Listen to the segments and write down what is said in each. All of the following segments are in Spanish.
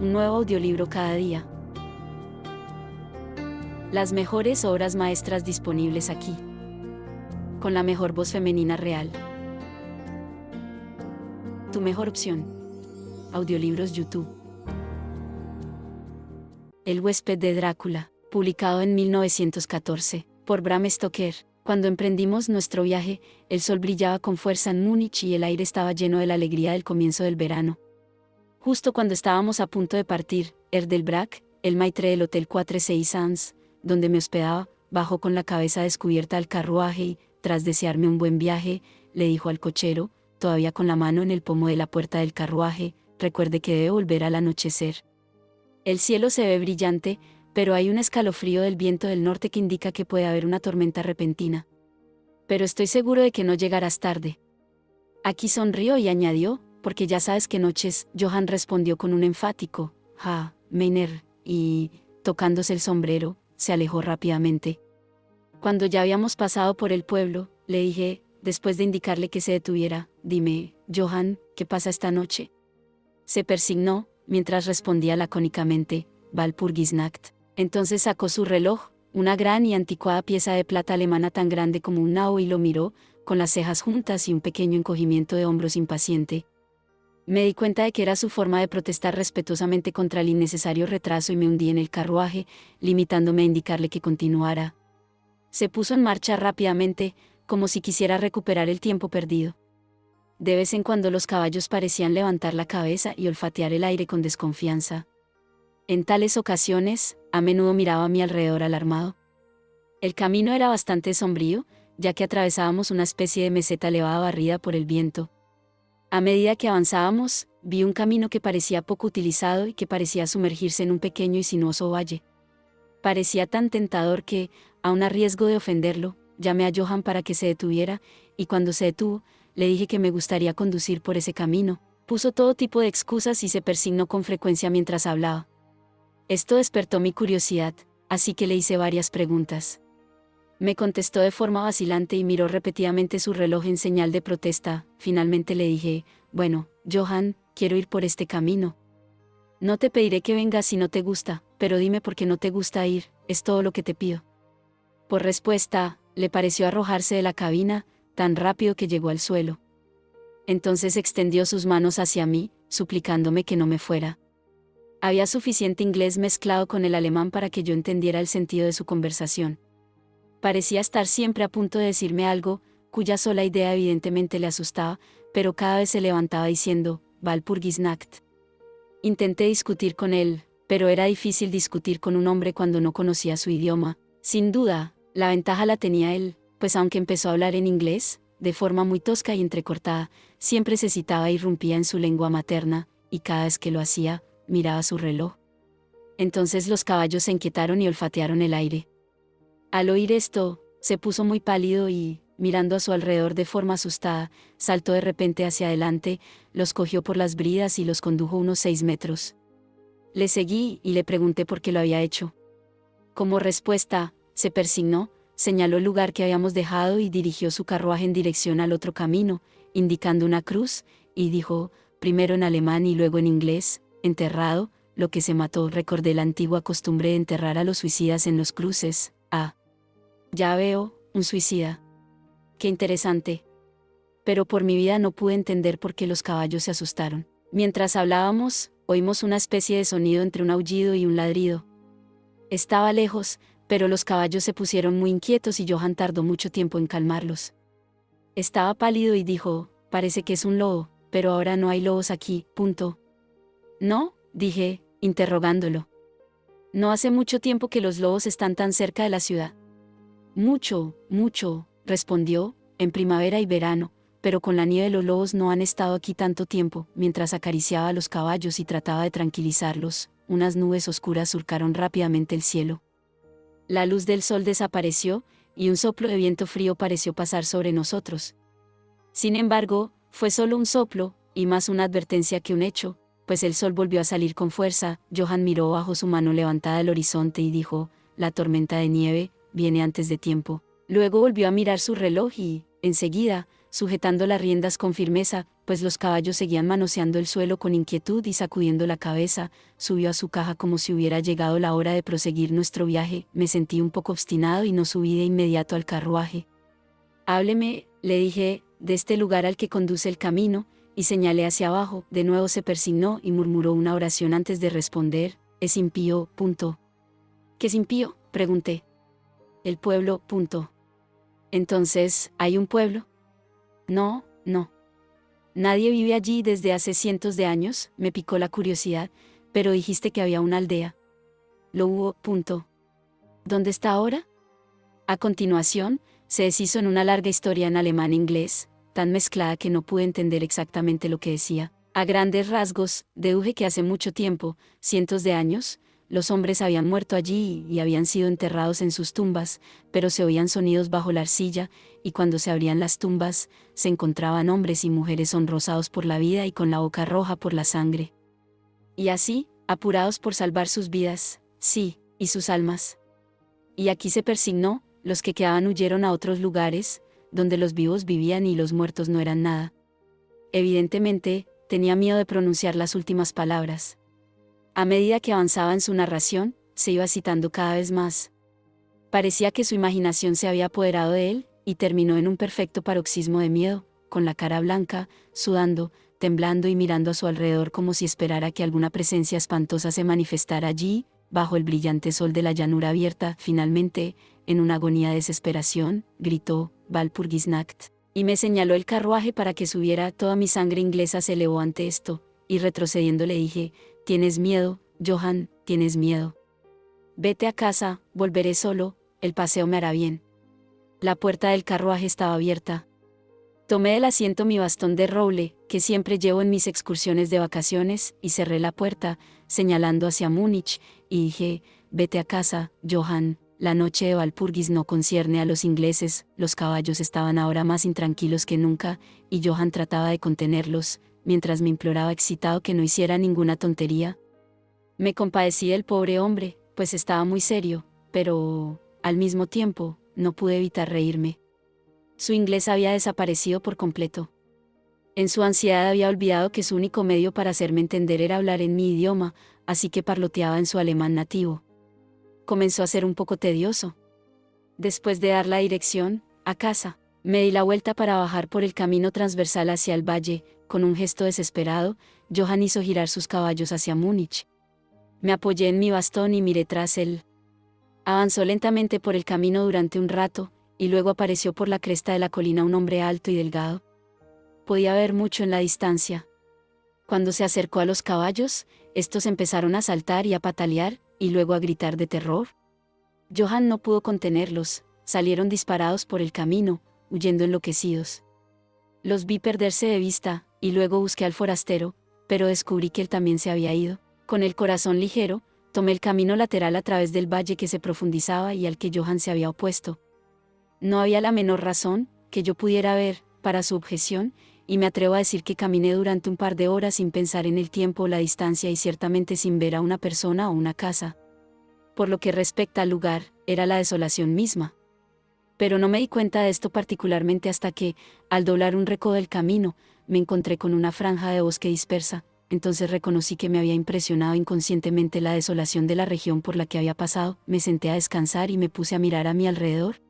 un nuevo audiolibro cada día. Las mejores obras maestras disponibles aquí. Con la mejor voz femenina real. Tu mejor opción. Audiolibros YouTube. El huésped de Drácula, publicado en 1914, por Bram Stoker. Cuando emprendimos nuestro viaje, el sol brillaba con fuerza en Múnich y el aire estaba lleno de la alegría del comienzo del verano. Justo cuando estábamos a punto de partir, Erdelbrack, el maitre del Hotel Quatre Saisons, donde me hospedaba, bajó con la cabeza descubierta al carruaje y, tras desearme un buen viaje, le dijo al cochero, todavía con la mano en el pomo de la puerta del carruaje, recuerde que debe volver al anochecer. El cielo se ve brillante, pero hay un escalofrío del viento del norte que indica que puede haber una tormenta repentina. Pero estoy seguro de que no llegarás tarde. Aquí sonrió y añadió, porque ya sabes qué noches. Johann respondió con un enfático, ja, Meiner, y, tocándose el sombrero, se alejó rápidamente. Cuando ya habíamos pasado por el pueblo, le dije, después de indicarle que se detuviera, dime, Johann, ¿qué pasa esta noche? Se persignó, mientras respondía lacónicamente, Walpurgisnacht. Entonces sacó su reloj, una gran y anticuada pieza de plata alemana tan grande como un nao, y lo miró, con las cejas juntas y un pequeño encogimiento de hombros impaciente. Me di cuenta de que era su forma de protestar respetuosamente contra el innecesario retraso y me hundí en el carruaje, limitándome a indicarle que continuara. Se puso en marcha rápidamente, como si quisiera recuperar el tiempo perdido. De vez en cuando los caballos parecían levantar la cabeza y olfatear el aire con desconfianza. En tales ocasiones, a menudo miraba a mi alrededor alarmado. El camino era bastante sombrío, ya que atravesábamos una especie de meseta elevada barrida por el viento. A medida que avanzábamos, vi un camino que parecía poco utilizado y que parecía sumergirse en un pequeño y sinuoso valle. Parecía tan tentador que, aun a riesgo de ofenderlo, llamé a Johann para que se detuviera, y cuando se detuvo, le dije que me gustaría conducir por ese camino. Puso todo tipo de excusas y se persignó con frecuencia mientras hablaba. Esto despertó mi curiosidad, así que le hice varias preguntas. Me contestó de forma vacilante y miró repetidamente su reloj en señal de protesta. Finalmente le dije, bueno, Johann, quiero ir por este camino. No te pediré que vengas si no te gusta, pero dime por qué no te gusta ir, es todo lo que te pido. Por respuesta, le pareció arrojarse de la cabina, tan rápido que llegó al suelo. Entonces extendió sus manos hacia mí, suplicándome que no me fuera. Había suficiente inglés mezclado con el alemán para que yo entendiera el sentido de su conversación. Parecía estar siempre a punto de decirme algo, cuya sola idea evidentemente le asustaba, pero cada vez se levantaba diciendo, Walpurgisnacht. Intenté discutir con él, pero era difícil discutir con un hombre cuando no conocía su idioma. Sin duda, la ventaja la tenía él, pues aunque empezó a hablar en inglés, de forma muy tosca y entrecortada, siempre se citaba e irrumpía en su lengua materna, y cada vez que lo hacía, miraba su reloj. Entonces los caballos se inquietaron y olfatearon el aire. Al oír esto, se puso muy pálido y, mirando a su alrededor de forma asustada, saltó de repente hacia adelante, los cogió por las bridas y los condujo unos 6 metros. Le seguí y le pregunté por qué lo había hecho. Como respuesta, se persignó, señaló el lugar que habíamos dejado y dirigió su carruaje en dirección al otro camino, indicando una cruz, y dijo, primero en alemán y luego en inglés, enterrado, lo que se mató. Recordé la antigua costumbre de enterrar a los suicidas en los cruces. Ah. Ya veo, un suicida. Qué interesante. Pero por mi vida no pude entender por qué los caballos se asustaron. Mientras hablábamos, oímos una especie de sonido entre un aullido y un ladrido. Estaba lejos, pero los caballos se pusieron muy inquietos y Johann tardó mucho tiempo en calmarlos. Estaba pálido y dijo, parece que es un lobo, pero ahora no hay lobos aquí, punto. ¿No? Dije, interrogándolo. No hace mucho tiempo que los lobos están tan cerca de la ciudad. Mucho, respondió, en primavera y verano, pero con la nieve los lobos no han estado aquí tanto tiempo. Mientras acariciaba a los caballos y trataba de tranquilizarlos, unas nubes oscuras surcaron rápidamente el cielo. La luz del sol desapareció, y un soplo de viento frío pareció pasar sobre nosotros. Sin embargo, fue solo un soplo, y más una advertencia que un hecho, pues el sol volvió a salir con fuerza. Johann miró bajo su mano levantada el horizonte y dijo, la tormenta de nieve viene antes de tiempo. Luego volvió a mirar su reloj y, enseguida, sujetando las riendas con firmeza, pues los caballos seguían manoseando el suelo con inquietud y sacudiendo la cabeza. Subió a su caja como si hubiera llegado la hora de proseguir nuestro viaje. Me sentí un poco obstinado y no subí de inmediato al carruaje. Hábleme, le dije, de este lugar al que conduce el camino, y señalé hacia abajo. De nuevo se persignó y murmuró una oración antes de responder. Es impío. ¿Qué es impío?, pregunté. El pueblo. Entonces, ¿hay un pueblo? No. Nadie vive allí desde hace cientos de años, me picó la curiosidad, pero dijiste que había una aldea. Lo hubo. ¿Dónde está ahora? A continuación, se deshizo en una larga historia en alemán e inglés, tan mezclada que no pude entender exactamente lo que decía. A grandes rasgos, deduje que hace mucho tiempo, cientos de años, los hombres habían muerto allí y habían sido enterrados en sus tumbas, pero se oían sonidos bajo la arcilla, y cuando se abrían las tumbas, se encontraban hombres y mujeres sonrosados por la vida y con la boca roja por la sangre. Y así, apurados por salvar sus vidas, sí, y sus almas. Y aquí se persignó, los que quedaban huyeron a otros lugares, donde los vivos vivían y los muertos no eran nada. Evidentemente, tenía miedo de pronunciar las últimas palabras. A medida que avanzaba en su narración, se iba citando cada vez más. Parecía que su imaginación se había apoderado de él, y terminó en un perfecto paroxismo de miedo, con la cara blanca, sudando, temblando y mirando a su alrededor como si esperara que alguna presencia espantosa se manifestara allí, bajo el brillante sol de la llanura abierta. Finalmente, en una agonía de desesperación, gritó, Walpurgisnacht, y me señaló el carruaje para que subiera. Toda mi sangre inglesa se elevó ante esto, y retrocediendo le dije, «Tienes miedo, Johann, tienes miedo. Vete a casa, volveré solo, el paseo me hará bien». La puerta del carruaje estaba abierta. Tomé del asiento mi bastón de roble, que siempre llevo en mis excursiones de vacaciones, y cerré la puerta, señalando hacia Múnich, y dije, «Vete a casa, Johann». La noche de Walpurgis no concierne a los ingleses, los caballos estaban ahora más intranquilos que nunca, y Johann trataba de contenerlos, mientras me imploraba excitado que no hiciera ninguna tontería. Me compadecí del pobre hombre, pues estaba muy serio, pero, al mismo tiempo, no pude evitar reírme. Su inglés había desaparecido por completo. En su ansiedad había olvidado que su único medio para hacerme entender era hablar en mi idioma, así que parloteaba en su alemán nativo. Comenzó a ser un poco tedioso. Después de dar la dirección, a casa, me di la vuelta para bajar por el camino transversal hacia el valle. Con un gesto desesperado, Johann hizo girar sus caballos hacia Múnich. Me apoyé en mi bastón y miré tras él. Avanzó lentamente por el camino durante un rato, y luego apareció por la cresta de la colina un hombre alto y delgado. Podía ver mucho en la distancia. Cuando se acercó a los caballos, estos empezaron a saltar y a patalear, y luego a gritar de terror. Johann no pudo contenerlos, salieron disparados por el camino, huyendo enloquecidos. Los vi perderse de vista, y luego busqué al forastero, pero descubrí que él también se había ido. Con el corazón ligero, tomé el camino lateral a través del valle que se profundizaba y al que Johann se había opuesto. No había la menor razón, que yo pudiera ver, para su objeción, y me atrevo a decir que caminé durante un par de horas sin pensar en el tiempo o la distancia y ciertamente sin ver a una persona o una casa. Por lo que respecta al lugar, era la desolación misma. Pero no me di cuenta de esto particularmente hasta que, al doblar un recodo del camino, me encontré con una franja de bosque dispersa. Entonces reconocí que me había impresionado inconscientemente la desolación de la región por la que había pasado. Me senté a descansar y me puse a mirar a mi alrededor.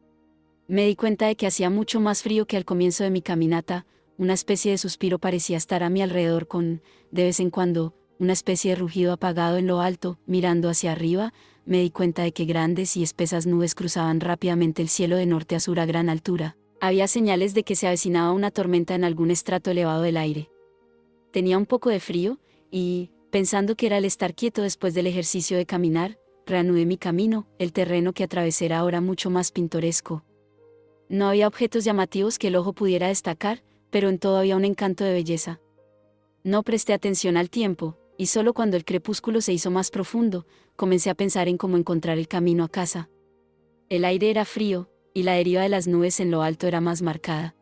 Me di cuenta de que hacía mucho más frío que al comienzo de mi caminata. Una especie de suspiro parecía estar a mi alrededor con, de vez en cuando, una especie de rugido apagado en lo alto. Mirando hacia arriba, me di cuenta de que grandes y espesas nubes cruzaban rápidamente el cielo de norte a sur a gran altura. Había señales de que se avecinaba una tormenta en algún estrato elevado del aire. Tenía un poco de frío, y, pensando que era el estar quieto después del ejercicio de caminar, reanudé mi camino. El terreno que atravesé era ahora mucho más pintoresco. No había objetos llamativos que el ojo pudiera destacar, pero en todo había un encanto de belleza. No presté atención al tiempo, y solo cuando el crepúsculo se hizo más profundo, comencé a pensar en cómo encontrar el camino a casa. El aire era frío, y la deriva de las nubes en lo alto era más marcada.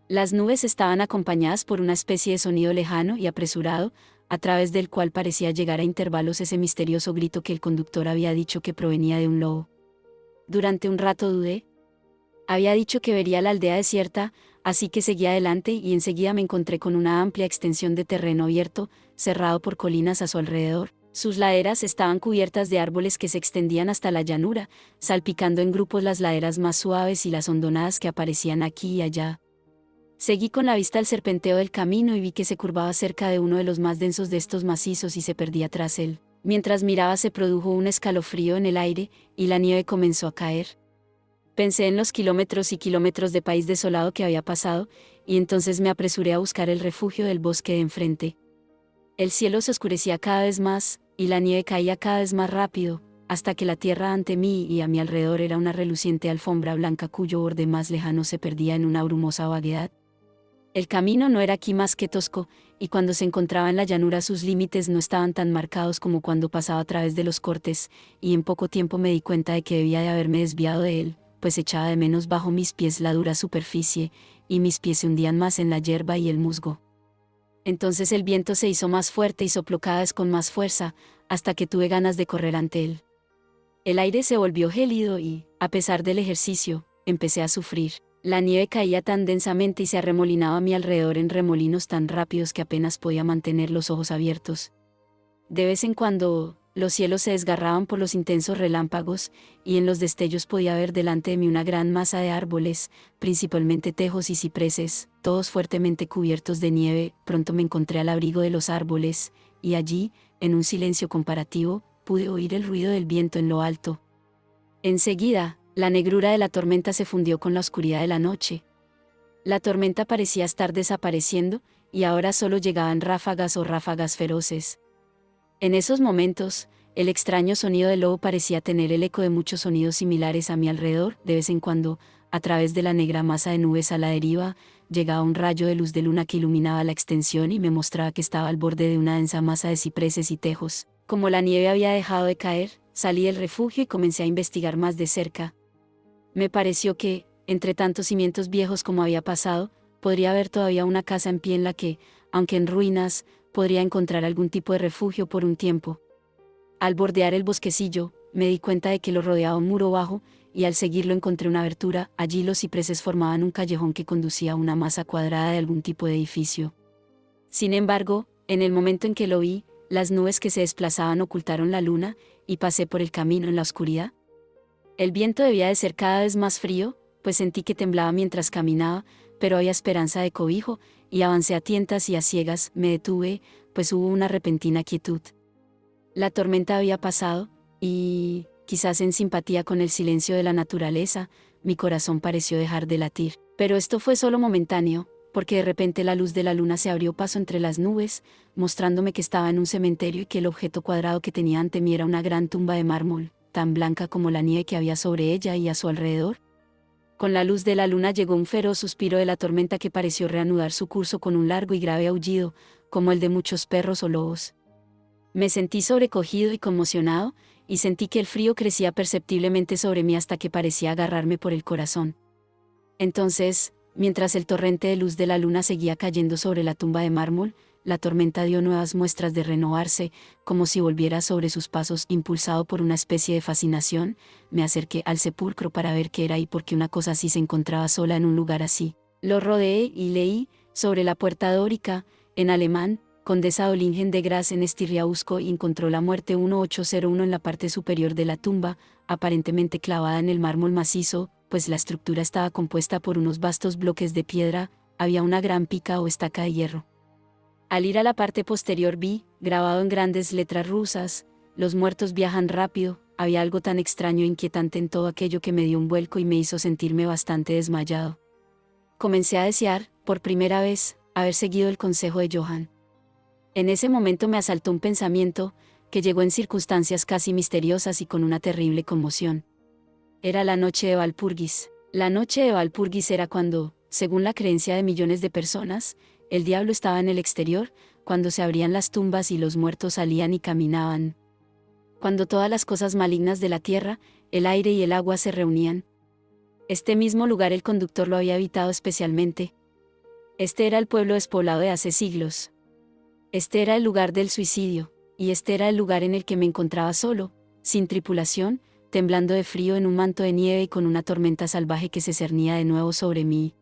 Las nubes estaban acompañadas por una especie de sonido lejano y apresurado, a través del cual parecía llegar a intervalos ese misterioso grito que el conductor había dicho que provenía de un lobo. Durante un rato dudé. Había dicho que vería la aldea desierta, así que seguí adelante y enseguida me encontré con una amplia extensión de terreno abierto, cerrado por colinas a su alrededor. Sus laderas estaban cubiertas de árboles que se extendían hasta la llanura, salpicando en grupos las laderas más suaves y las hondonadas que aparecían aquí y allá. Seguí con la vista el serpenteo del camino y vi que se curvaba cerca de uno de los más densos de estos macizos y se perdía tras él. Mientras miraba se produjo un escalofrío en el aire, y la nieve comenzó a caer. Pensé en los kilómetros y kilómetros de país desolado que había pasado, y entonces me apresuré a buscar el refugio del bosque de enfrente. El cielo se oscurecía cada vez más, y la nieve caía cada vez más rápido, hasta que la tierra ante mí y a mi alrededor era una reluciente alfombra blanca cuyo borde más lejano se perdía en una brumosa vaguedad. El camino no era aquí más que tosco, y cuando se encontraba en la llanura sus límites no estaban tan marcados como cuando pasaba a través de los cortes, y en poco tiempo me di cuenta de que debía de haberme desviado de él, pues echaba de menos bajo mis pies la dura superficie, y mis pies se hundían más en la hierba y el musgo. Entonces el viento se hizo más fuerte y sopló cada vez con más fuerza, hasta que tuve ganas de correr ante él. El aire se volvió gélido y, a pesar del ejercicio, empecé a sufrir. La nieve caía tan densamente y se arremolinaba a mi alrededor en remolinos tan rápidos que apenas podía mantener los ojos abiertos. De vez en cuando, los cielos se desgarraban por los intensos relámpagos, y en los destellos podía ver delante de mí una gran masa de árboles, principalmente tejos y cipreses, todos fuertemente cubiertos de nieve. Pronto me encontré al abrigo de los árboles, y allí, en un silencio comparativo, pude oír el ruido del viento en lo alto. Enseguida, la negrura de la tormenta se fundió con la oscuridad de la noche. La tormenta parecía estar desapareciendo, y ahora solo llegaban ráfagas o ráfagas feroces. En esos momentos, el extraño sonido del lobo parecía tener el eco de muchos sonidos similares a mi alrededor. De vez en cuando, a través de la negra masa de nubes a la deriva, llegaba un rayo de luz de luna que iluminaba la extensión y me mostraba que estaba al borde de una densa masa de cipreses y tejos. Como la nieve había dejado de caer, salí del refugio y comencé a investigar más de cerca. Me pareció que, entre tantos cimientos viejos como había pasado, podría haber todavía una casa en pie en la que, aunque en ruinas, podría encontrar algún tipo de refugio por un tiempo. Al bordear el bosquecillo, me di cuenta de que lo rodeaba un muro bajo, y al seguirlo encontré una abertura. Allí los cipreses formaban un callejón que conducía a una masa cuadrada de algún tipo de edificio. Sin embargo, en el momento en que lo vi, las nubes que se desplazaban ocultaron la luna, y pasé por el camino en la oscuridad. El viento debía de ser cada vez más frío, pues sentí que temblaba mientras caminaba, pero había esperanza de cobijo, y avancé a tientas y a ciegas. Me detuve, pues hubo una repentina quietud. La tormenta había pasado, y, quizás en simpatía con el silencio de la naturaleza, mi corazón pareció dejar de latir. Pero esto fue solo momentáneo, porque de repente la luz de la luna se abrió paso entre las nubes, mostrándome que estaba en un cementerio y que el objeto cuadrado que tenía ante mí era una gran tumba de mármol, tan blanca como la nieve que había sobre ella y a su alrededor. Con la luz de la luna llegó un feroz suspiro de la tormenta que pareció reanudar su curso con un largo y grave aullido, como el de muchos perros o lobos. Me sentí sobrecogido y conmocionado, y sentí que el frío crecía perceptiblemente sobre mí hasta que parecía agarrarme por el corazón. Entonces, mientras el torrente de luz de la luna seguía cayendo sobre la tumba de mármol, la tormenta dio nuevas muestras de renovarse, como si volviera sobre sus pasos. Impulsado por una especie de fascinación, me acerqué al sepulcro para ver qué era y por qué una cosa así se encontraba sola en un lugar así. Lo rodeé y leí, sobre la puerta dórica, en alemán: Condesa Dolingen de Graz en Estirriausco, y encontró la muerte 1801 en la parte superior de la tumba, aparentemente clavada en el mármol macizo, pues la estructura estaba compuesta por unos vastos bloques de piedra. Había una gran pica o estaca de hierro. Al ir a la parte posterior vi, grabado en grandes letras rusas: los muertos viajan rápido. Había algo tan extraño e inquietante en todo aquello que me dio un vuelco y me hizo sentirme bastante desmayado. Comencé a desear, por primera vez, haber seguido el consejo de Johann. En ese momento me asaltó un pensamiento, que llegó en circunstancias casi misteriosas y con una terrible conmoción. Era la noche de Walpurgis. La noche de Walpurgis era cuando, según la creencia de millones de personas, el diablo estaba en el exterior, cuando se abrían las tumbas y los muertos salían y caminaban. Cuando todas las cosas malignas de la tierra, el aire y el agua se reunían. Este mismo lugar el conductor lo había habitado especialmente. Este era el pueblo despoblado de hace siglos. Este era el lugar del suicidio, y este era el lugar en el que me encontraba solo, sin tripulación, temblando de frío en un manto de nieve y con una tormenta salvaje que se cernía de nuevo sobre mí.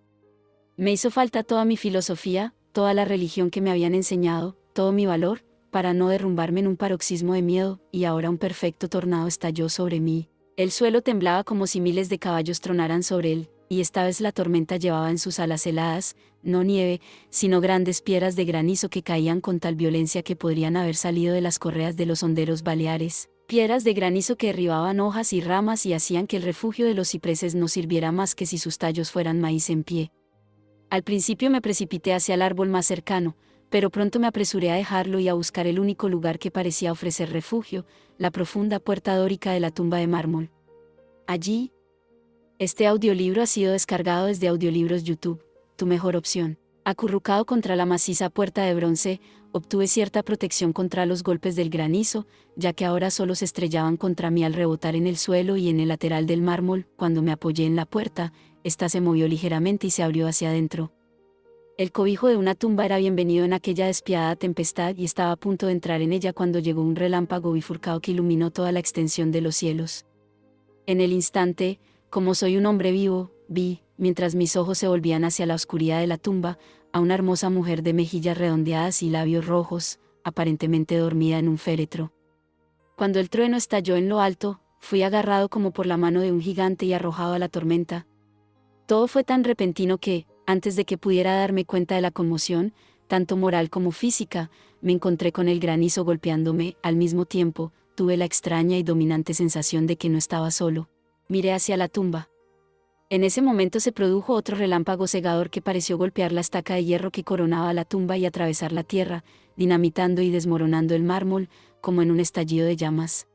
Me hizo falta toda mi filosofía, toda la religión que me habían enseñado, todo mi valor, para no derrumbarme en un paroxismo de miedo, y ahora un perfecto tornado estalló sobre mí. El suelo temblaba como si miles de caballos tronaran sobre él, y esta vez la tormenta llevaba en sus alas heladas, no nieve, sino grandes piedras de granizo que caían con tal violencia que podrían haber salido de las correas de los honderos baleares. Piedras de granizo que derribaban hojas y ramas y hacían que el refugio de los cipreses no sirviera más que si sus tallos fueran maíz en pie. Al principio me precipité hacia el árbol más cercano, pero pronto me apresuré a dejarlo y a buscar el único lugar que parecía ofrecer refugio, la profunda puerta dórica de la tumba de mármol. Allí. Este audiolibro ha sido descargado desde Audiolibros YouTube, tu mejor opción. Acurrucado contra la maciza puerta de bronce, obtuve cierta protección contra los golpes del granizo, ya que ahora solo se estrellaban contra mí al rebotar en el suelo y en el lateral del mármol. Cuando me apoyé en la puerta, ésta se movió ligeramente y se abrió hacia adentro. El cobijo de una tumba era bienvenido en aquella despiadada tempestad y estaba a punto de entrar en ella cuando llegó un relámpago bifurcado que iluminó toda la extensión de los cielos. En el instante, como soy un hombre vivo, vi, mientras mis ojos se volvían hacia la oscuridad de la tumba, a una hermosa mujer de mejillas redondeadas y labios rojos, aparentemente dormida en un féretro. Cuando el trueno estalló en lo alto, fui agarrado como por la mano de un gigante y arrojado a la tormenta. Todo fue tan repentino que, antes de que pudiera darme cuenta de la conmoción, tanto moral como física, me encontré con el granizo golpeándome. Al mismo tiempo, tuve la extraña y dominante sensación de que no estaba solo. Miré hacia la tumba. En ese momento se produjo otro relámpago cegador que pareció golpear la estaca de hierro que coronaba la tumba y atravesar la tierra, dinamitando y desmoronando el mármol, como en un estallido de llamas.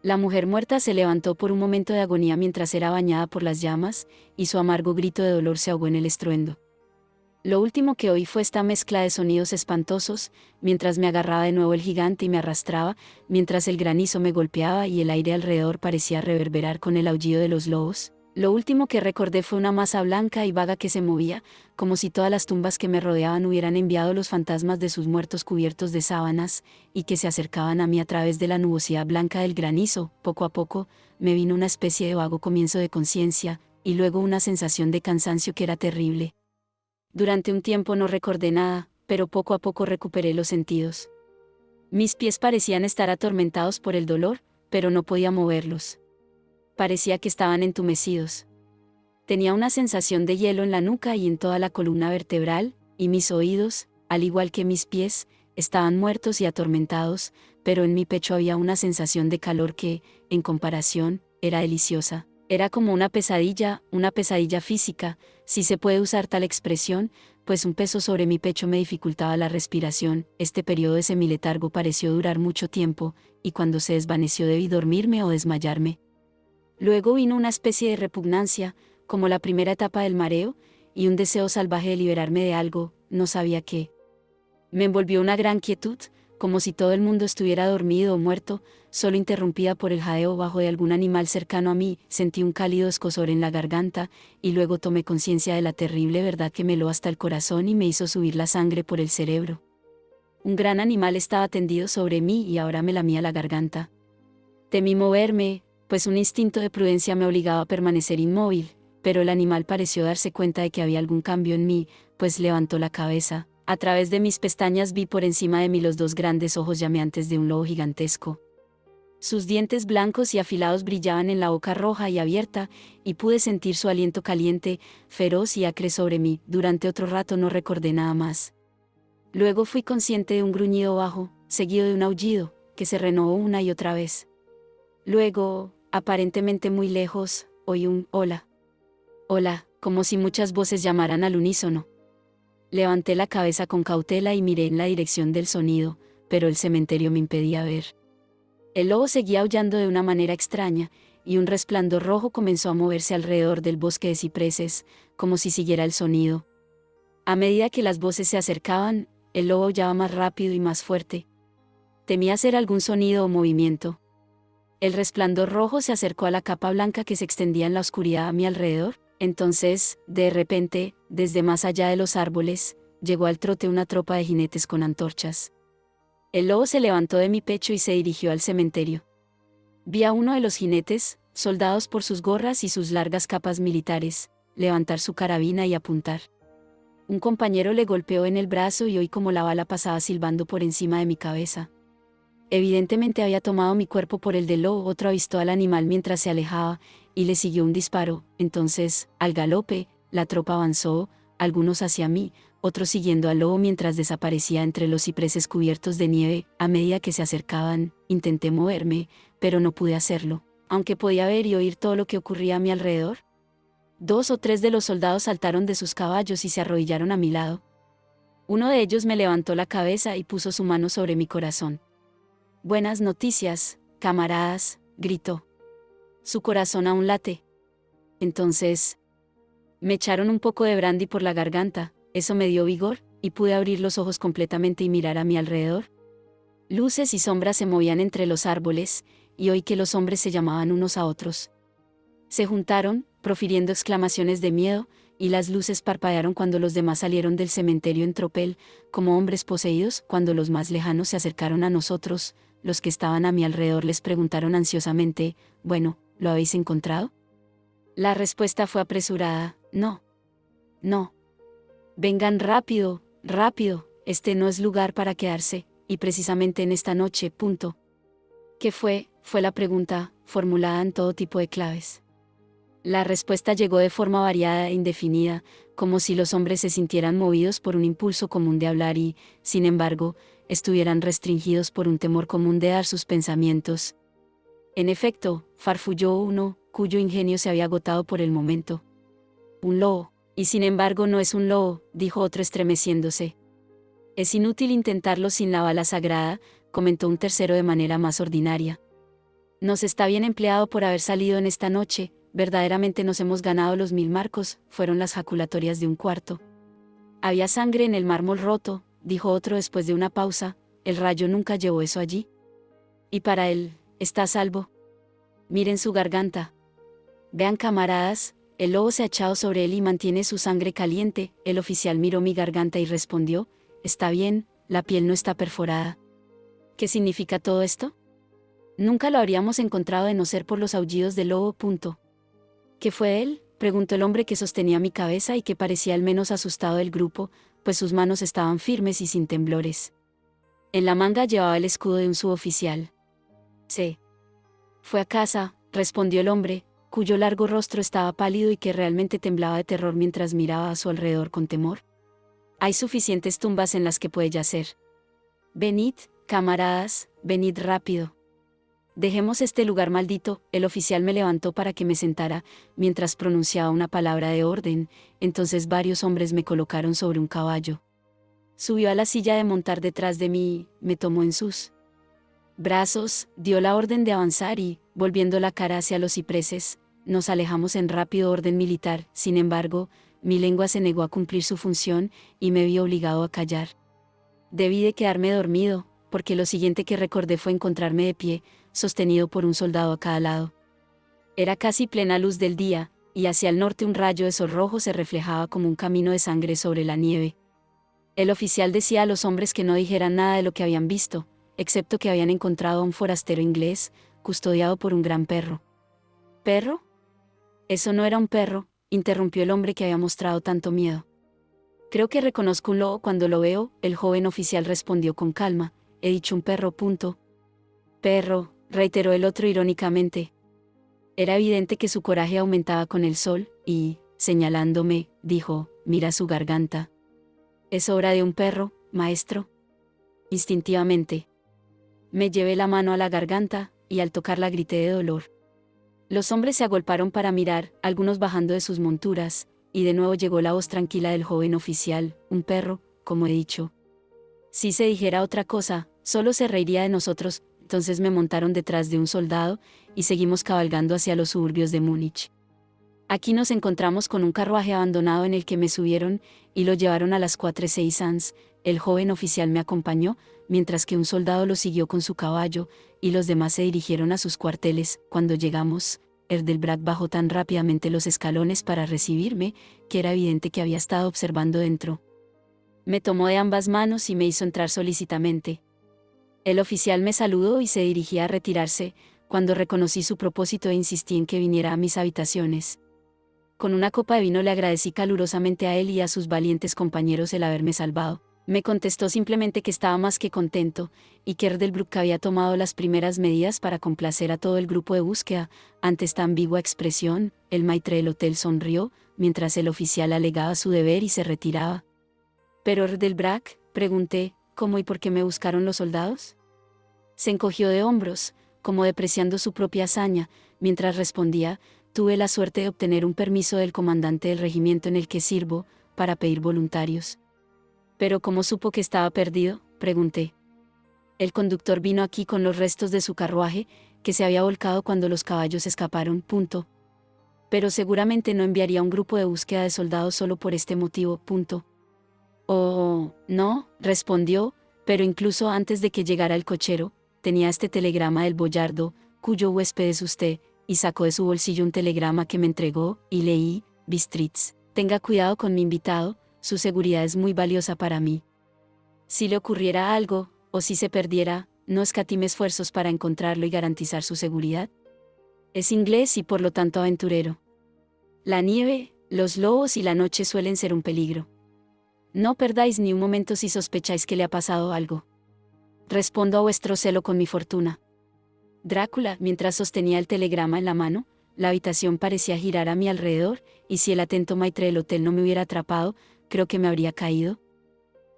La mujer muerta se levantó por un momento de agonía mientras era bañada por las llamas, y su amargo grito de dolor se ahogó en el estruendo. Lo último que oí fue esta mezcla de sonidos espantosos, mientras me agarraba de nuevo el gigante y me arrastraba, mientras el granizo me golpeaba y el aire alrededor parecía reverberar con el aullido de los lobos. Lo último que recordé fue una masa blanca y vaga que se movía, como si todas las tumbas que me rodeaban hubieran enviado los fantasmas de sus muertos cubiertos de sábanas, y que se acercaban a mí a través de la nubosidad blanca del granizo. Poco a poco, me vino una especie de vago comienzo de conciencia, y luego una sensación de cansancio que era terrible. Durante un tiempo no recordé nada, pero poco a poco recuperé los sentidos. Mis pies parecían estar atormentados por el dolor, pero no podía moverlos. Parecía que estaban entumecidos. Tenía una sensación de hielo en la nuca y en toda la columna vertebral, y mis oídos, al igual que mis pies, estaban muertos y atormentados, pero en mi pecho había una sensación de calor que, en comparación, era deliciosa. Era como una pesadilla física, si se puede usar tal expresión, pues un peso sobre mi pecho me dificultaba la respiración. Este periodo de semiletargo pareció durar mucho tiempo, y cuando se desvaneció debí dormirme o desmayarme. Luego vino una especie de repugnancia, como la primera etapa del mareo, y un deseo salvaje de liberarme de algo, no sabía qué. Me envolvió una gran quietud, como si todo el mundo estuviera dormido o muerto, solo interrumpida por el jadeo bajo de algún animal cercano a mí. Sentí un cálido escozor en la garganta, y luego tomé conciencia de la terrible verdad que me heló hasta el corazón y me hizo subir la sangre por el cerebro. Un gran animal estaba tendido sobre mí y ahora me lamía la garganta. Temí moverme, pues un instinto de prudencia me obligaba a permanecer inmóvil, pero el animal pareció darse cuenta de que había algún cambio en mí, pues levantó la cabeza. A través de mis pestañas vi por encima de mí los dos grandes ojos llameantes de un lobo gigantesco. Sus dientes blancos y afilados brillaban en la boca roja y abierta, y pude sentir su aliento caliente, feroz y acre sobre mí. Durante otro rato no recordé nada más. Luego fui consciente de un gruñido bajo, seguido de un aullido, que se renovó una y otra vez. Luego, aparentemente muy lejos, oí un «hola». «Hola», como si muchas voces llamaran al unísono. Levanté la cabeza con cautela y miré en la dirección del sonido, pero el cementerio me impedía ver. El lobo seguía aullando de una manera extraña, y un resplandor rojo comenzó a moverse alrededor del bosque de cipreses, como si siguiera el sonido. A medida que las voces se acercaban, el lobo aullaba más rápido y más fuerte. Temía hacer algún sonido o movimiento. El resplandor rojo se acercó a la capa blanca que se extendía en la oscuridad a mi alrededor. Entonces, de repente, desde más allá de los árboles, llegó al trote una tropa de jinetes con antorchas. El lobo se levantó de mi pecho y se dirigió al cementerio. Vi a uno de los jinetes, soldados por sus gorras y sus largas capas militares, levantar su carabina y apuntar. Un compañero le golpeó en el brazo y oí como la bala pasaba silbando por encima de mi cabeza. Evidentemente había tomado mi cuerpo por el del lobo. Otro avistó al animal mientras se alejaba, y le siguió un disparo. Entonces, al galope, la tropa avanzó, algunos hacia mí, otros siguiendo al lobo mientras desaparecía entre los cipreses cubiertos de nieve. A medida que se acercaban, intenté moverme, pero no pude hacerlo, aunque podía ver y oír todo lo que ocurría a mi alrededor. 2 o 3 de los soldados saltaron de sus caballos y se arrodillaron a mi lado. Uno de ellos me levantó la cabeza y puso su mano sobre mi corazón. «Buenas noticias, camaradas», gritó. Su corazón aún late. Entonces, me echaron un poco de brandy por la garganta, eso me dio vigor, y pude abrir los ojos completamente y mirar a mi alrededor. Luces y sombras se movían entre los árboles, y oí que los hombres se llamaban unos a otros. Se juntaron, profiriendo exclamaciones de miedo, y las luces parpadearon cuando los demás salieron del cementerio en tropel, como hombres poseídos. Cuando los más lejanos se acercaron a nosotros, los que estaban a mi alrededor les preguntaron ansiosamente: «Bueno, ¿lo habéis encontrado?». La respuesta fue apresurada: «No. No. Vengan rápido, rápido, este no es lugar para quedarse, y precisamente en esta noche, punto». «¿Qué fue?», fue la pregunta, formulada en todo tipo de claves. La respuesta llegó de forma variada e indefinida, como si los hombres se sintieran movidos por un impulso común de hablar y, sin embargo, estuvieran restringidos por un temor común de dar sus pensamientos. «En efecto», farfulló uno, cuyo ingenio se había agotado por el momento. «Un lobo». «Y sin embargo no es un lobo», dijo otro estremeciéndose. «Es inútil intentarlo sin la bala sagrada», comentó un tercero de manera más ordinaria. «Nos está bien empleado por haber salido en esta noche, verdaderamente nos hemos ganado los 1000 marcos», fueron las jaculatorias de un cuarto. «Había sangre en el mármol roto», dijo otro después de una pausa, «el rayo nunca llevó eso allí. Y para él, está a salvo. Miren su garganta. Vean, camaradas, el lobo se ha echado sobre él y mantiene su sangre caliente». El oficial miró mi garganta y respondió: «Está bien, la piel no está perforada». «¿Qué significa todo esto?». «Nunca lo habríamos encontrado de no ser por los aullidos del lobo». «¿Qué fue él?», preguntó el hombre que sostenía mi cabeza y que parecía el menos asustado del grupo, pues sus manos estaban firmes y sin temblores. En la manga llevaba el escudo de un suboficial. «Se fue a casa», respondió el hombre, cuyo largo rostro estaba pálido y que realmente temblaba de terror mientras miraba a su alrededor con temor. «Hay suficientes tumbas en las que puede yacer. Venid, camaradas, venid rápido. Dejemos este lugar maldito». El oficial me levantó para que me sentara, mientras pronunciaba una palabra de orden. Entonces varios hombres me colocaron sobre un caballo. Subió a la silla de montar detrás de mí, me tomó en sus brazos, dio la orden de avanzar y, volviendo la cara hacia los cipreses, nos alejamos en rápido orden militar. Sin embargo, mi lengua se negó a cumplir su función y me vi obligado a callar. Debí de quedarme dormido, porque lo siguiente que recordé fue encontrarme de pie, sostenido por un soldado a cada lado. Era casi plena luz del día, y hacia el norte un rayo de sol rojo se reflejaba como un camino de sangre sobre la nieve. El oficial decía a los hombres que no dijeran nada de lo que habían visto, excepto que habían encontrado a un forastero inglés, custodiado por un gran perro. ¿Perro? Eso no era un perro, interrumpió el hombre que había mostrado tanto miedo. Creo que reconozco un lobo cuando lo veo, el joven oficial respondió con calma. He dicho un perro, punto. Perro, reiteró el otro irónicamente. Era evidente que su coraje aumentaba con el sol, y, señalándome, dijo: «Mira su garganta». «¿Es obra de un perro, maestro?». Instintivamente me llevé la mano a la garganta, y al tocarla grité de dolor. Los hombres se agolparon para mirar, algunos bajando de sus monturas, y de nuevo llegó la voz tranquila del joven oficial: «Un perro, como he dicho. Si se dijera otra cosa, solo se reiría de nosotros». Entonces me montaron detrás de un soldado, y seguimos cabalgando hacia los suburbios de Múnich. Aquí nos encontramos con un carruaje abandonado en el que me subieron, y lo llevaron a las 4:06. El joven oficial me acompañó, mientras que un soldado lo siguió con su caballo, y los demás se dirigieron a sus cuarteles. Cuando llegamos, Erdelbratt bajó tan rápidamente los escalones para recibirme, que era evidente que había estado observando dentro. Me tomó de ambas manos y me hizo entrar solícitamente. El oficial me saludó y se dirigía a retirarse, cuando reconocí su propósito e insistí en que viniera a mis habitaciones. Con una copa de vino le agradecí calurosamente a él y a sus valientes compañeros el haberme salvado. Me contestó simplemente que estaba más que contento, y que Erdelbruck había tomado las primeras medidas para complacer a todo el grupo de búsqueda. Ante esta ambigua expresión, el maitre del hotel sonrió, mientras el oficial alegaba su deber y se retiraba. «¿Pero Erdelbruck?», pregunté, «¿cómo y por qué me buscaron los soldados?». Se encogió de hombros, como depreciando su propia hazaña, mientras respondía: «Tuve la suerte de obtener un permiso del comandante del regimiento en el que sirvo, para pedir voluntarios». «¿Pero cómo supo que estaba perdido?», pregunté. «El conductor vino aquí con los restos de su carruaje, que se había volcado cuando los caballos escaparon. Pero seguramente no enviaría un grupo de búsqueda de soldados solo por este motivo. «Oh, no», respondió, «pero incluso antes de que llegara el cochero, tenía este telegrama del boyardo, cuyo huésped es usted», y sacó de su bolsillo un telegrama que me entregó, y leí: «Bistritz, tenga cuidado con mi invitado, su seguridad es muy valiosa para mí. Si le ocurriera algo, o si se perdiera, no escatime esfuerzos para encontrarlo y garantizar su seguridad». Es inglés y por lo tanto aventurero. La nieve, los lobos y la noche suelen ser un peligro. No perdáis ni un momento si sospecháis que le ha pasado algo. Respondo a vuestro celo con mi fortuna. Drácula, mientras sostenía el telegrama en la mano, la habitación parecía girar a mi alrededor, y si el atento maitre del hotel no me hubiera atrapado, creo que me habría caído.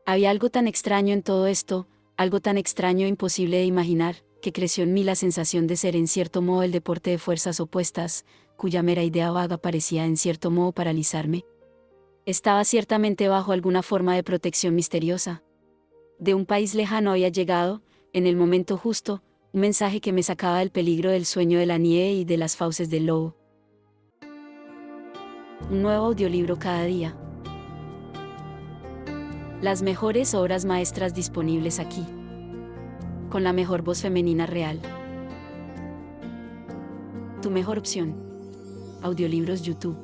Había algo tan extraño en todo esto, algo tan extraño e imposible de imaginar, que creció en mí la sensación de ser en cierto modo el deporte de fuerzas opuestas, cuya mera idea vaga parecía en cierto modo paralizarme. Estaba ciertamente bajo alguna forma de protección misteriosa. De un país lejano había llegado, en el momento justo, un mensaje que me sacaba del peligro del sueño de la nieve y de las fauces del lobo. Un nuevo audiolibro cada día. Las mejores obras maestras disponibles aquí. Con la mejor voz femenina real. Tu mejor opción. Audiolibros YouTube.